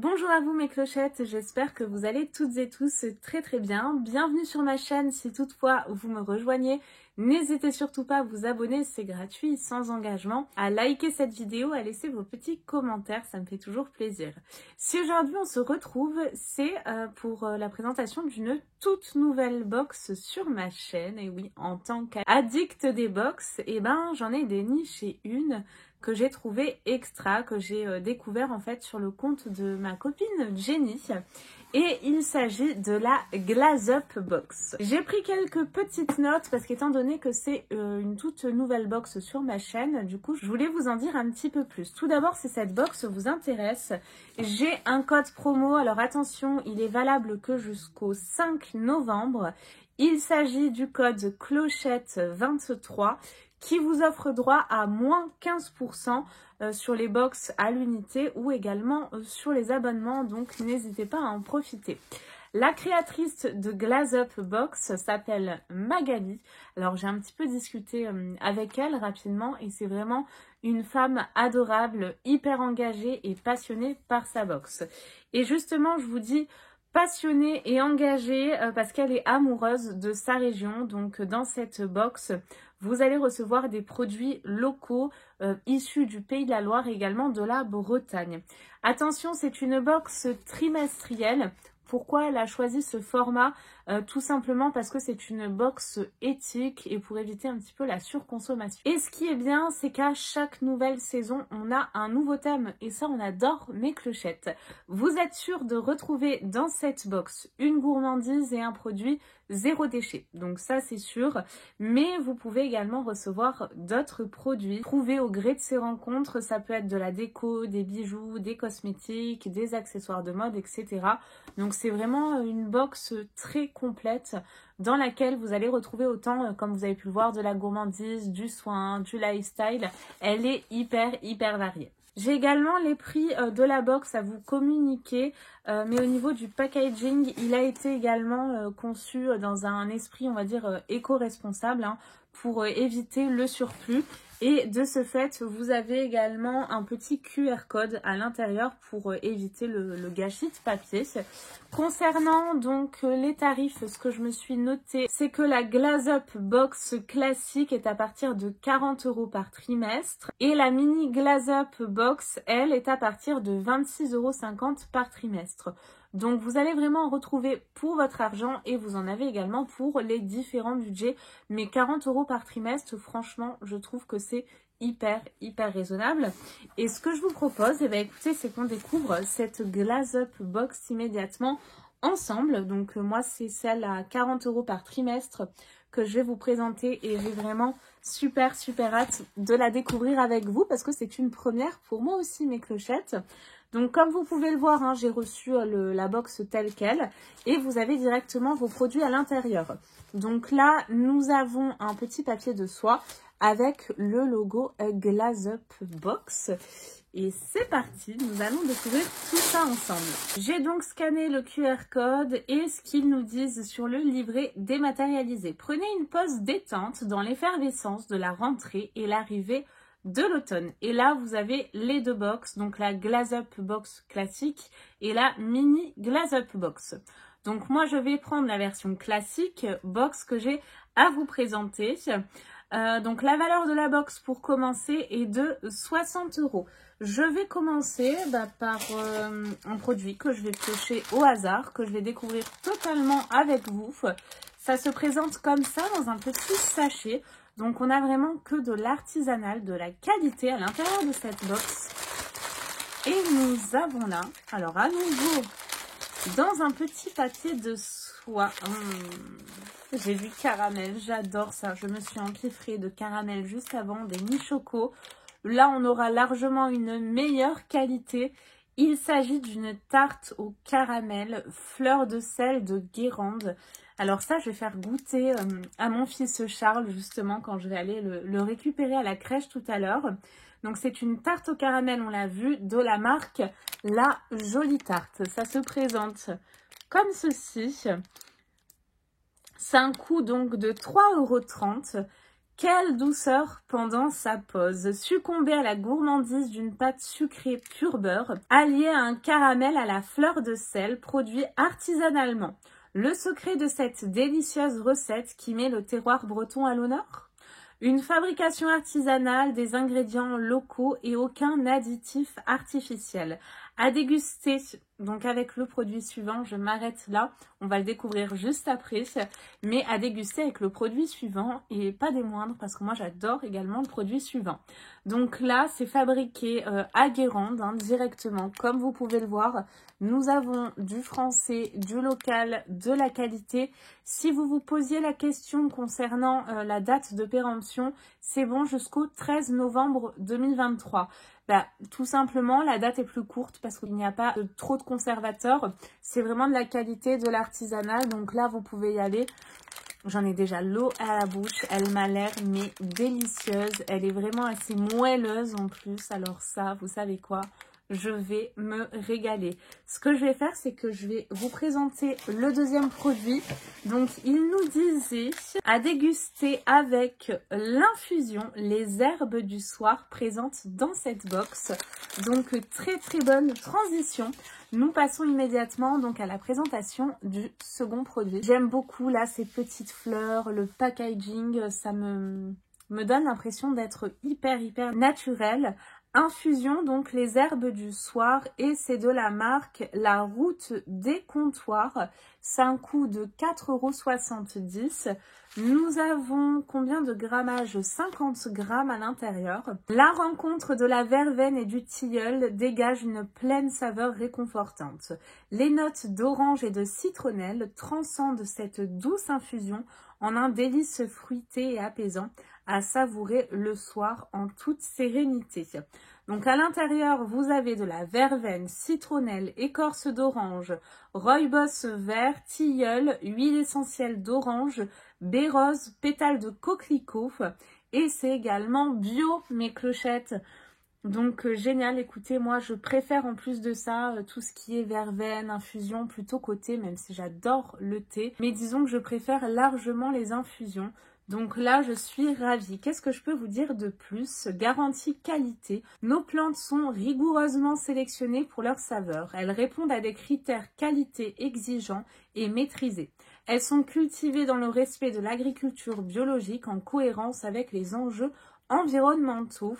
Bonjour à vous mes clochettes, j'espère que vous allez toutes et tous très bien. Bienvenue sur ma chaîne, si toutefois vous me rejoignez, n'hésitez surtout pas à vous abonner, c'est gratuit, sans engagement, à liker cette vidéo, à laisser vos petits commentaires, ça me fait toujours plaisir. Si aujourd'hui on se retrouve, c'est pour la présentation d'une toute nouvelle box sur ma chaîne. Et oui, en tant qu'addict des box, j'en ai déniché une que j'ai trouvé extra, que j'ai découvert en fait sur le compte de ma copine Jenny. Et il s'agit de la Glaze Up Box. J'ai pris quelques petites notes parce qu'étant donné que c'est une toute nouvelle box sur ma chaîne, du coup je voulais vous en dire un petit peu plus. Tout d'abord, si cette box vous intéresse, j'ai un code promo. Alors attention, il est valable que jusqu'au 5 novembre. Il s'agit du code clochette23 qui vous offre droit à moins 15% sur les box à l'unité ou également sur les abonnements, donc n'hésitez pas à en profiter. La créatrice de Glaze Up Box s'appelle Magali. Alors j'ai un petit peu discuté avec elle rapidement et c'est vraiment une femme adorable, hyper engagée et passionnée par sa box. Et justement, je vous dis passionnée et engagée parce qu'elle est amoureuse de sa région. Donc dans cette box, vous allez recevoir des produits locaux issus du Pays de la Loire et également de la Bretagne. Attention, c'est une box trimestrielle. Pourquoi elle a choisi ce format? Tout simplement parce que c'est une box éthique et pour éviter un petit peu la surconsommation. Et ce qui est bien, c'est qu'à chaque nouvelle saison, on a un nouveau thème et ça, on adore mes clochettes. Vous êtes sûr de retrouver dans cette box une gourmandise et un produit zéro déchet. Donc ça, c'est sûr. Mais vous pouvez également recevoir d'autres produits trouvés au gré de ces rencontres. Ça peut être de la déco, des bijoux, des cosmétiques, des accessoires de mode, etc. Donc c'est vraiment une box très complète dans laquelle vous allez retrouver autant, comme vous avez pu le voir, de la gourmandise, du soin, du lifestyle. Elle est hyper variée. J'ai également les prix de la box à vous communiquer, mais au niveau du packaging, il a été également conçu dans un esprit, on va dire, éco-responsable, pour éviter le surplus. Et de ce fait, vous avez également un petit QR code à l'intérieur pour éviter le gâchis de papier. Concernant donc les tarifs, ce que je me suis noté, c'est que la Glaze Up Box classique est à partir de 40 € par trimestre et la mini Glaze Up Box, elle, est à partir de 26,50 € par trimestre. Donc vous allez vraiment en retrouver pour votre argent et vous en avez également pour les différents budgets. Mais 40 € par trimestre, franchement, je trouve que c'est hyper raisonnable. Et ce que je vous propose, écoutez, c'est qu'on découvre cette Glaze Up Box immédiatement ensemble. Donc moi, c'est celle à 40 € par trimestre que je vais vous présenter et j'ai vraiment super hâte de la découvrir avec vous parce que c'est une première pour moi aussi, mes clochettes. Donc comme vous pouvez le voir, j'ai reçu la box telle qu'elle et vous avez directement vos produits à l'intérieur. Donc là, nous avons un petit papier de soie avec le logo Glaze Up Box. Et c'est parti, nous allons découvrir tout ça ensemble. J'ai donc scanné le QR code et ce qu'ils nous disent sur le livret dématérialisé. Prenez une pause détente dans l'effervescence de la rentrée et l'arrivée de l'automne. Et là, vous avez les deux box, donc la Glaze Up Box classique et la mini Glaze Up Box. Donc moi, je vais prendre la version classique box que j'ai à vous présenter. Donc la valeur de la box pour commencer est de 60 €. Je vais commencer par un produit que je vais piocher au hasard, que je vais découvrir totalement avec vous. Ça se présente comme ça dans un petit sachet. Donc on a vraiment que de l'artisanal, de la qualité à l'intérieur de cette box. Et nous avons là, alors à nouveau, dans un petit papier de soie. J'ai vu caramel, j'adore ça. Je me suis empiffrée de caramel juste avant, des mi-choco. Là, on aura largement une meilleure qualité. Il s'agit d'une tarte au caramel, fleur de sel de Guérande. Alors ça, je vais faire goûter à mon fils Charles, justement, quand je vais aller le récupérer à la crèche tout à l'heure. Donc c'est une tarte au caramel, on l'a vu, de la marque La Jolie Tarte. Ça se présente comme ceci. C'est un coût donc de 3,30 €. Quelle douceur pendant sa pause. Succomber à la gourmandise d'une pâte sucrée pur beurre, alliée à un caramel à la fleur de sel, produit artisanalement. Le secret de cette délicieuse recette qui met le terroir breton à l'honneur? Une fabrication artisanale, des ingrédients locaux et aucun additif artificiel. À déguster donc avec le produit suivant, je m'arrête là, on va le découvrir juste après, mais à déguster avec le produit suivant et pas des moindres parce que moi j'adore également le produit suivant. Donc là c'est fabriqué à Guérande directement, comme vous pouvez le voir. Nous avons du français, du local, de la qualité. Si vous vous posiez la question concernant la date de péremption, c'est bon jusqu'au 13 novembre 2023. Bah, tout simplement, la date est plus courte parce qu'il n'y a pas trop de conservateurs. C'est vraiment de la qualité, de l'artisanal. Donc là, vous pouvez y aller. J'en ai déjà l'eau à la bouche. Elle m'a l'air mais délicieuse. Elle est vraiment assez moelleuse en plus. Alors ça, vous savez quoi? Je vais me régaler. Ce que je vais faire, c'est que je vais vous présenter le deuxième produit. Donc, il nous disait à déguster avec l'infusion, les herbes du soir présentes dans cette box. Donc, très très bonne transition. Nous passons immédiatement donc à la présentation du second produit. J'aime beaucoup là ces petites fleurs, le packaging, ça me donne l'impression d'être hyper naturel. Infusion, donc les herbes du soir, et c'est de la marque La Route des Comptoirs. C'est un coût de 4,70 €. Nous avons combien de grammage? 50 grammes à l'intérieur. La rencontre de la verveine et du tilleul dégage une pleine saveur réconfortante. Les notes d'orange et de citronnelle transcendent cette douce infusion en un délice fruité et apaisant à savourer le soir en toute sérénité. Donc à l'intérieur, vous avez de la verveine, citronnelle, écorce d'orange, rooibos vert, tilleul, huile essentielle d'orange, baie rose, pétales de coquelicot, et c'est également bio, mes clochettes. Donc génial, écoutez, moi je préfère en plus de ça tout ce qui est verveine, infusion, plutôt qu'au thé, même si j'adore le thé. Mais disons que je préfère largement les infusions. Donc là, je suis ravie. Qu'est-ce que je peux vous dire de plus? Garantie qualité. Nos plantes sont rigoureusement sélectionnées pour leur saveur. Elles répondent à des critères qualité exigeants et maîtrisés. Elles sont cultivées dans le respect de l'agriculture biologique en cohérence avec les enjeux environnementaux.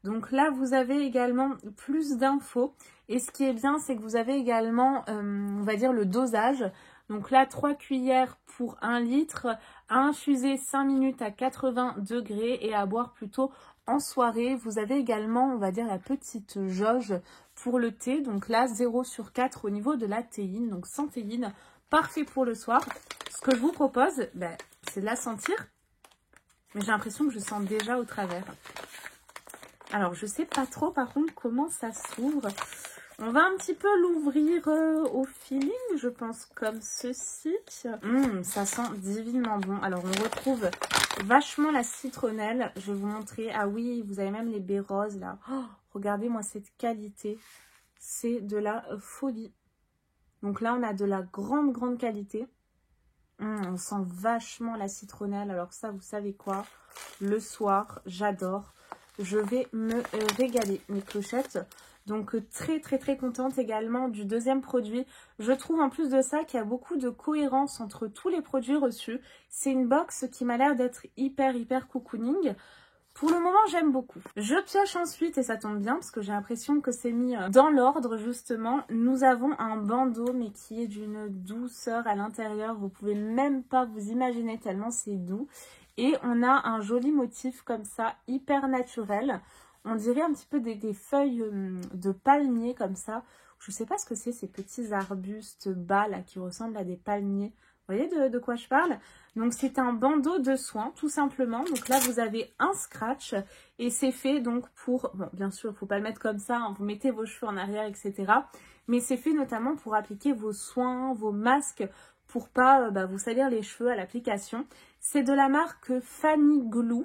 Donc là, vous avez également plus d'infos. Et ce qui est bien, c'est que vous avez également, on va dire, le dosage. Donc là, 3 cuillères pour 1 litre, à infuser 5 minutes à 80 degrés et à boire plutôt en soirée. Vous avez également, on va dire, la petite jauge pour le thé. Donc là, 0/4 au niveau de la théine. Donc sans théine, parfait pour le soir. Ce que je vous propose, c'est de la sentir. Mais j'ai l'impression que je sens déjà au travers. Alors, je sais pas trop par contre comment ça s'ouvre. On va un petit peu l'ouvrir au feeling, je pense, comme ceci. Ça sent divinement bon. Alors, on retrouve vachement la citronnelle. Je vais vous montrer. Ah oui, vous avez même les baies roses, là. Oh, regardez-moi cette qualité. C'est de la folie. Donc là, on a de la grande qualité. On sent vachement la citronnelle. Alors ça, vous savez quoi? Le soir, j'adore. Je vais me régaler, mes clochettes. Donc très contente également du deuxième produit. Je trouve en plus de ça qu'il y a beaucoup de cohérence entre tous les produits reçus. C'est une box qui m'a l'air d'être hyper cocooning. Pour le moment, j'aime beaucoup. Je pioche ensuite, et ça tombe bien, parce que j'ai l'impression que c'est mis dans l'ordre, justement. Nous avons un bandeau, mais qui est d'une douceur à l'intérieur. Vous pouvez même pas vous imaginer tellement c'est doux. Et on a un joli motif comme ça, hyper naturel. On dirait un petit peu des feuilles de palmier comme ça. Je sais pas ce que c'est, ces petits arbustes bas là qui ressemblent à des palmiers. Vous voyez de quoi je parle? Donc c'est un bandeau de soins tout simplement. Donc là vous avez un scratch et c'est fait donc pour, bon, bien sûr il ne faut pas le mettre comme ça, hein, vous mettez vos cheveux en arrière etc. Mais c'est fait notamment pour appliquer vos soins, vos masques, pour pas vous salir les cheveux à l'application. C'est de la marque Fanny Glue.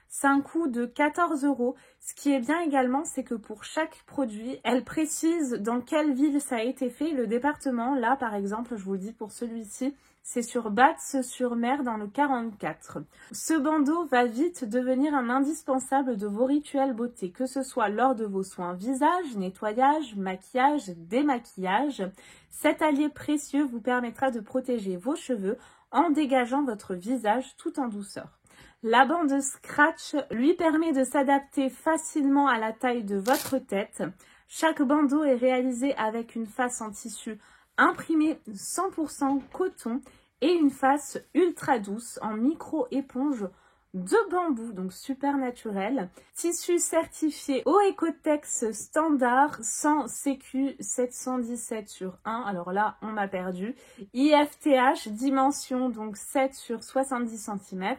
C'est un coût de 14 €. Ce qui est bien également, c'est que pour chaque produit, elle précise dans quelle ville ça a été fait, le département. Là, par exemple, je vous le dis pour celui-ci, c'est sur Batz-sur-Mer dans le 44. Ce bandeau va vite devenir un indispensable de vos rituels beauté, que ce soit lors de vos soins visage, nettoyage, maquillage, démaquillage. Cet allié précieux vous permettra de protéger vos cheveux en dégageant votre visage tout en douceur. La bande Scratch lui permet de s'adapter facilement à la taille de votre tête. Chaque bandeau est réalisé avec une face en tissu imprimé 100% coton et une face ultra douce en micro-éponge de bambou, donc super naturel. Tissu certifié au Ecotex standard sans CQ 717/1. Alors là, on m'a perdu. IFTH, dimension donc 7/70 cm.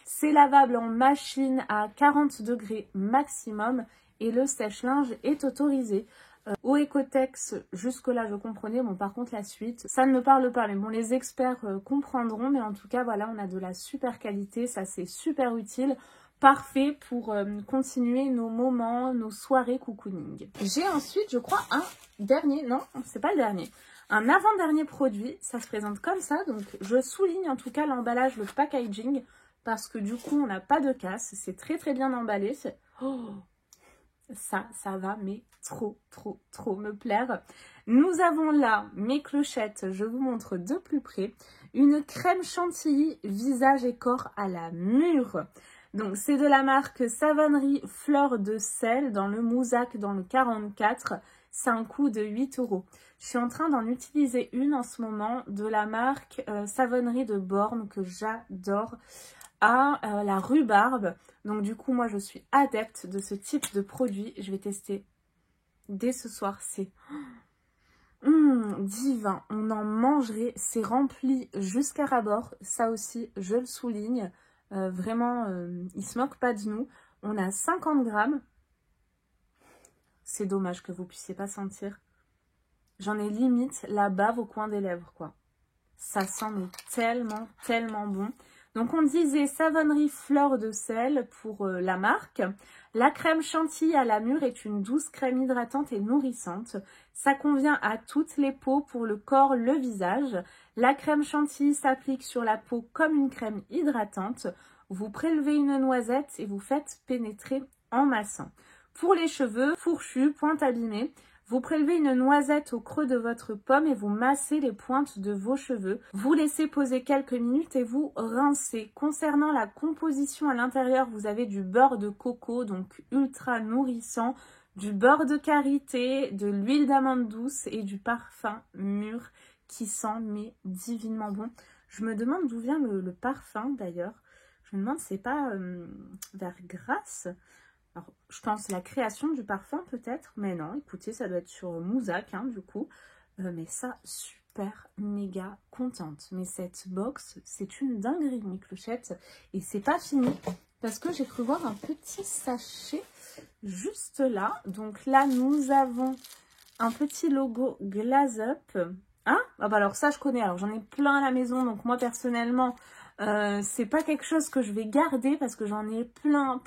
C'est lavable en machine à 40 degrés maximum et le sèche-linge est autorisé. Au Ecotex, jusque-là, je comprenais. Bon, par contre, la suite, ça ne me parle pas. Mais bon, les experts comprendront. Mais en tout cas, voilà, on a de la super qualité. Ça, c'est super utile. Parfait pour continuer nos moments, nos soirées cocooning. J'ai ensuite, je crois, un dernier. Non, c'est pas le dernier. Un avant-dernier produit. Ça se présente comme ça. Donc, je souligne en tout cas l'emballage, le packaging. Parce que du coup, on n'a pas de casse. C'est très, très bien emballé. Oh, ça va, mais trop me plaire. Nous avons là mes clochettes, je vous montre de plus près, une crème chantilly visage et corps à la mûre. Donc c'est de la marque Savonnerie Fleur de Sel dans le Mouzac dans le 44. C'est un coût de 8 €. Je suis en train d'en utiliser une en ce moment de la marque Savonnerie de Borne que j'adore, à la rhubarbe. Donc du coup moi je suis adepte de ce type de produit. Je vais tester dès ce soir. C'est divin, on en mangerait. C'est rempli jusqu'à ras-bord, ça aussi je le souligne. Vraiment il se moque pas de nous. On a 50 grammes. C'est dommage que vous puissiez pas sentir. J'en ai limite la bave au coin des lèvres quoi. Ça sent mais tellement bon. Donc on disait Savonnerie Fleur de Sel pour la marque. La crème chantilly à la mûre est une douce crème hydratante et nourrissante. Ça convient à toutes les peaux pour le corps, le visage. La crème chantilly s'applique sur la peau comme une crème hydratante. Vous prélevez une noisette et vous faites pénétrer en massant. Pour les cheveux fourchus, pointe abîmée, vous prélevez une noisette au creux de votre pomme et vous massez les pointes de vos cheveux. Vous laissez poser quelques minutes et vous rincez. Concernant la composition à l'intérieur, vous avez du beurre de coco, donc ultra nourrissant, du beurre de karité, de l'huile d'amande douce et du parfum mûr qui sent mais divinement bon. Je me demande d'où vient le parfum d'ailleurs. Je me demande si c'est pas vers Grasse. Alors, je pense la création du parfum peut-être, mais non, écoutez, ça doit être sur Mouzac, hein, du coup. Mais ça, super, méga contente. Mais cette box, c'est une dinguerie, mes clochettes. Et c'est pas fini, parce que j'ai cru voir un petit sachet juste là. Donc là, nous avons un petit logo Glaze Up. Hein? Ah bah alors ça, je connais. Alors, j'en ai plein à la maison, donc moi, personnellement... c'est pas quelque chose que je vais garder parce que j'en ai plein,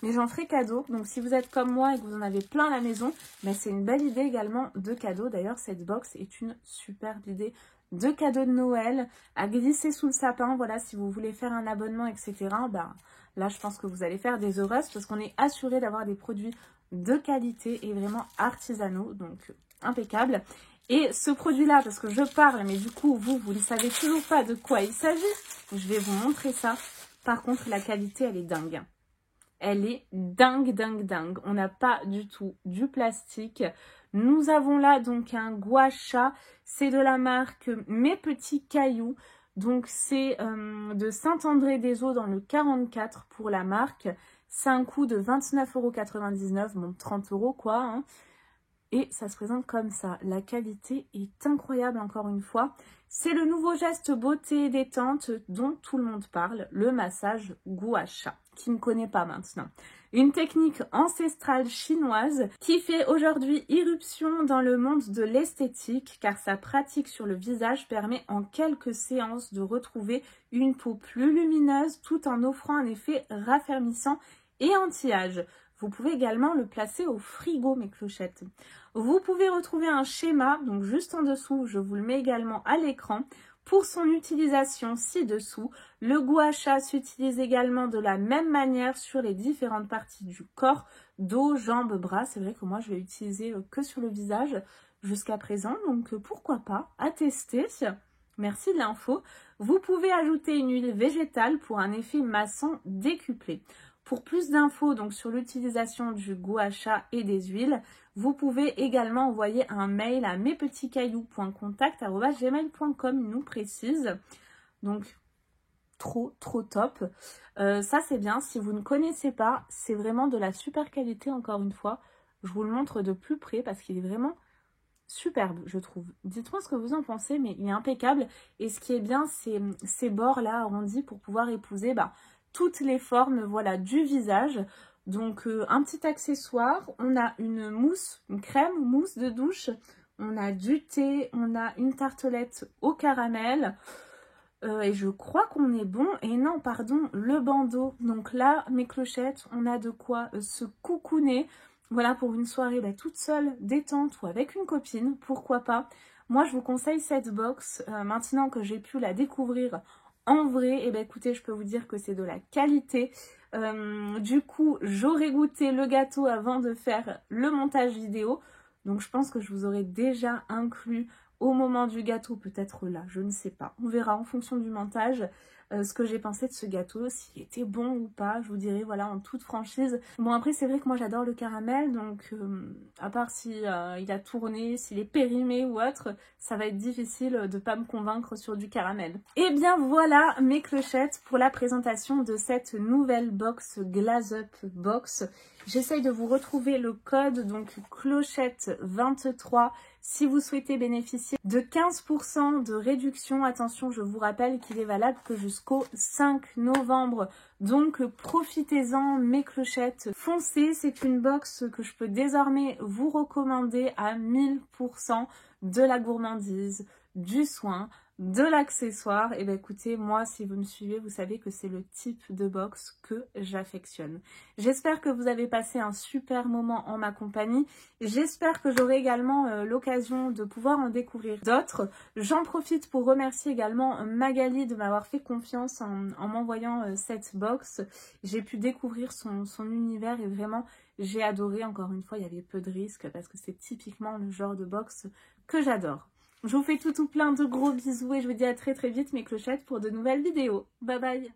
mais j'en ferai cadeau. Donc si vous êtes comme moi et que vous en avez plein à la maison, ben, c'est une belle idée également de cadeau. D'ailleurs cette box est une superbe idée de cadeau de Noël à glisser sous le sapin. Voilà, si vous voulez faire un abonnement, etc. Ben, là je pense que vous allez faire des heureuses parce qu'on est assuré d'avoir des produits de qualité et vraiment artisanaux, donc impeccable. Et ce produit-là, parce que je parle, mais du coup, vous ne savez toujours pas de quoi il s'agit. Je vais vous montrer ça. Par contre, la qualité, elle est dingue. Elle est dingue. On n'a pas du tout du plastique. Nous avons là donc un gua sha. C'est de la marque Mes Petits Cailloux. Donc, c'est de Saint-André-des-Eaux dans le 44 pour la marque. C'est un coût de 29,99 €. Bon, 30 € quoi, hein. Et ça se présente comme ça. La qualité est incroyable encore une fois. C'est le nouveau geste beauté et détente dont tout le monde parle, le massage gua sha, qui ne connaît pas maintenant. Une technique ancestrale chinoise qui fait aujourd'hui irruption dans le monde de l'esthétique car sa pratique sur le visage permet en quelques séances de retrouver une peau plus lumineuse tout en offrant un effet raffermissant et anti-âge. Vous pouvez également le placer au frigo, mes clochettes. Vous pouvez retrouver un schéma, donc juste en dessous, je vous le mets également à l'écran. Pour son utilisation ci-dessous, le gua sha s'utilise également de la même manière sur les différentes parties du corps, dos, jambes, bras. C'est vrai que moi je l'ai utilisé que sur le visage jusqu'à présent, donc pourquoi pas, à tester. Merci de l'info. Vous pouvez ajouter une huile végétale pour un effet massant décuplé. Pour plus d'infos donc sur l'utilisation du gua sha et des huiles, vous pouvez également envoyer un mail à mespetitscailloux.contact@gmail.com, il nous précise. Donc trop top. Ça c'est bien, si vous ne connaissez pas, c'est vraiment de la super qualité encore une fois. Je vous le montre de plus près parce qu'il est vraiment superbe, je trouve. Dites-moi ce que vous en pensez, mais il est impeccable. Et ce qui est bien, c'est ces bords là arrondis pour pouvoir épouser toutes les formes, voilà, du visage. Donc un petit accessoire, on a une mousse, une crème mousse de douche, on a du thé, on a une tartelette au caramel, et je crois qu'on est bon. Et non, pardon, le bandeau. Donc là, mes clochettes, on a de quoi se coucouner. Voilà, pour une soirée toute seule, détente ou avec une copine, pourquoi pas. Moi, je vous conseille cette box, maintenant que j'ai pu la découvrir en vrai. Et écoutez, je peux vous dire que c'est de la qualité. Du coup, j'aurais goûté le gâteau avant de faire le montage vidéo. Donc, je pense que je vous aurais déjà inclus au moment du gâteau, peut-être là, je ne sais pas. On verra en fonction du montage ce que j'ai pensé de ce gâteau, s'il était bon ou pas, je vous dirai, voilà, en toute franchise. Bon, après, c'est vrai que moi, j'adore le caramel, donc à part si il a tourné, s'il est périmé ou autre, ça va être difficile de pas me convaincre sur du caramel. Et bien voilà, mes clochettes, pour la présentation de cette nouvelle box Glaze Up Box. J'essaye de vous retrouver le code, donc clochette23, si vous souhaitez bénéficier de 15% de réduction. Attention, je vous rappelle qu'il est valable que jusqu'au 5 novembre. Donc profitez-en, mes clochettes. Foncez, c'est une box que je peux désormais vous recommander à 1000%, de la gourmandise, du soin, de l'accessoire. Et bien écoutez, moi, si vous me suivez, vous savez que c'est le type de box que j'affectionne. J'espère que vous avez passé un super moment en ma compagnie. J'espère que j'aurai également l'occasion de pouvoir en découvrir d'autres. J'en profite pour remercier également Magali de m'avoir fait confiance en m'envoyant cette box. J'ai pu découvrir son univers et vraiment j'ai adoré. Encore une fois, il y avait peu de risques parce que c'est typiquement le genre de box que j'adore. Je vous fais tout plein de gros bisous et je vous dis à très vite, mes clochettes, pour de nouvelles vidéos. Bye bye!